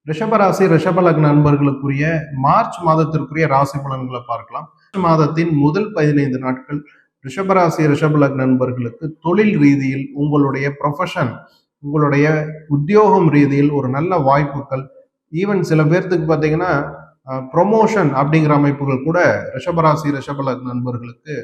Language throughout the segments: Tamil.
ரிஷபராசி ரிஷப லக்ன நண்பர்களுக்குரிய மார்ச் மாதத்திற்குரிய ராசி பலன்களை பார்க்கலாம். மார்ச் மாதத்தின் முதல் 15 நாட்கள் ரிஷபராசி ரிஷப லக்ன நண்பர்களுக்கு தொழில் ரீதியில் உங்களுடைய ப்ரொஃபஷன், உங்களுடைய உத்தியோகம் ரீதியில் ஒரு நல்ல வாய்ப்புகள், ஈவன் சில பேர்த்துக்கு பார்த்தீங்கன்னா ப்ரொமோஷன் அப்படிங்கிற அமைப்புகள் கூட ரிஷபராசி ரிஷப லக்ன நண்பர்களுக்கு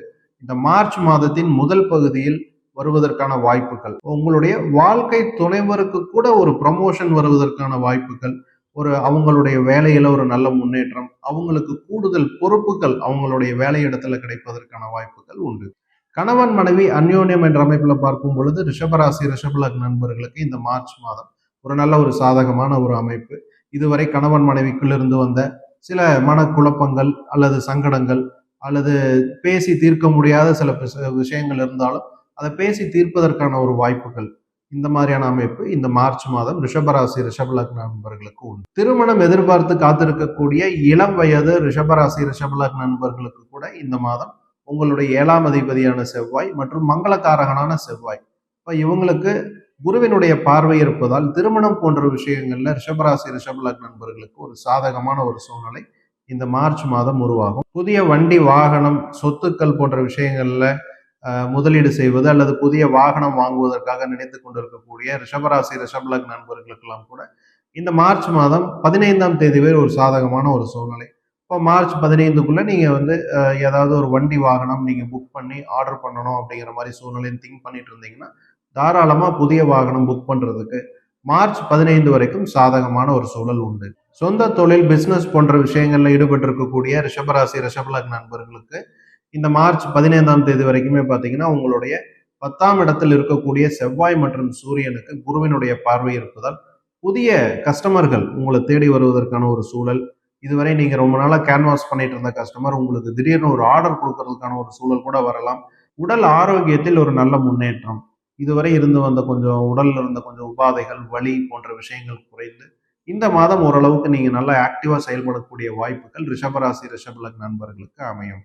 இந்த மார்ச் மாதத்தின் முதல் பகுதியில் வருவதற்கான வாய்ப்புகள், உங்களுடைய வாழ்க்கை துணைவருக்கு கூட ஒரு ப்ரமோஷன் வருவதற்கான வாய்ப்புகள், ஒரு அவங்களுடைய வேலையில ஒரு நல்ல முன்னேற்றம், அவங்களுக்கு கூடுதல் பொறுப்புகள் அவங்களுடைய வேலையிடத்துல கிடைப்பதற்கான வாய்ப்புகள் உண்டு. கணவன் மனைவி அந்யோன்யம் என்ற அமைப்புல பார்க்கும் பொழுது ரிஷபராசி ரிஷப லக்ன நண்பர்களுக்கு இந்த மார்ச் மாதம் ஒரு நல்ல ஒரு சாதகமான ஒரு அமைப்பு. இதுவரை கணவன் மனைவிக்குள் இருந்து வந்த சில மனக்குழப்பங்கள் அல்லது சங்கடங்கள் அல்லது பேசி தீர்க்க முடியாத சில விஷயங்கள் இருந்தாலும் அதை பேசி தீர்ப்பதற்கான ஒரு வாய்ப்புகள், இந்த மாதிரியான அமைப்பு இந்த மார்ச் மாதம் ரிஷபராசி ரிஷப லக்ன நண்பர்களுக்கு உண்டு. திருமணம் எதிர்பார்த்து காத்திருக்கக்கூடிய இளம் வயது ரிஷபராசி ரிஷப லக்ன நண்பர்களுக்கு கூட இந்த மாதம் உங்களுடைய 7ஆம் அதிபதியான செவ்வாய் மற்றும் மங்களகாரகனான செவ்வாய், இப்ப இவங்களுக்கு குருவினுடைய பார்வை இருப்பதால் திருமணம் போன்ற விஷயங்கள்ல ரிஷபராசி ரிஷப லக்ன நண்பர்களுக்கு ஒரு சாதகமான ஒரு சூழ்நிலை இந்த மார்ச் மாதம் உருவாகும். புதிய வண்டி வாகனம் சொத்துக்கள் போன்ற விஷயங்கள்ல முதலீடு செய்வது அல்லது புதிய வாகனம் வாங்குவதற்காக நினைத்து கொண்டிருக்கக்கூடிய ரிஷபராசி ரிஷப லக்ன நண்பர்களுக்கெல்லாம் கூட இந்த மார்ச் மாதம் 15ஆம் தேதி வரை ஒரு சாதகமான ஒரு சூழ்நிலை. இப்போ மார்ச் 15க்குள்ள நீங்க வந்து ஏதாவது ஒரு வண்டி வாகனம் நீங்க புக் பண்ணி ஆர்டர் பண்ணணும் அப்படிங்கிற மாதிரி சூழ்நிலையை திங்க் பண்ணிட்டு இருந்தீங்கன்னா தாராளமா புதிய வாகனம் புக் பண்றதுக்கு மார்ச் 15 வரைக்கும் சாதகமான ஒரு சூழல் உண்டு. சொந்த தொழில் பிசினஸ் போன்ற விஷயங்கள்ல ஈடுபட்டு இருக்கக்கூடிய ரிஷபராசி ரிஷப லக்ன நண்பர்களுக்கு இந்த மார்ச் 15ஆம் தேதி வரைக்குமே பார்த்தீங்கன்னா உங்களுடைய 10ஆம் இடத்தில் இருக்கக்கூடிய செவ்வாய் மற்றும் சூரியனுக்கு குருவினுடைய பார்வை இருப்பதால் புதிய கஸ்டமர்கள் உங்களை தேடி வருவதற்கான ஒரு சூழல், இதுவரை நீங்க ரொம்ப நாளா கேன்வாஸ் பண்ணிட்டு இருந்த கஸ்டமர் உங்களுக்கு திடீர்னு ஒரு ஆர்டர் கொடுக்கறதுக்கான ஒரு சூழல் கூட வரலாம். உடல் ஆரோக்கியத்தில் ஒரு நல்ல முன்னேற்றம், இதுவரை இருந்து வந்த கொஞ்சம் உடல்ல இருந்த கொஞ்சம் உபாதைகள் வலி போன்ற விஷயங்கள் குறைந்து இந்த மாதம் ஓரளவுக்கு நீங்க நல்லா ஆக்டிவா செயல்படக்கூடிய வாய்ப்புகள் ரிஷபராசி ரிஷப லக்ன நண்பர்களுக்கு அமையும்.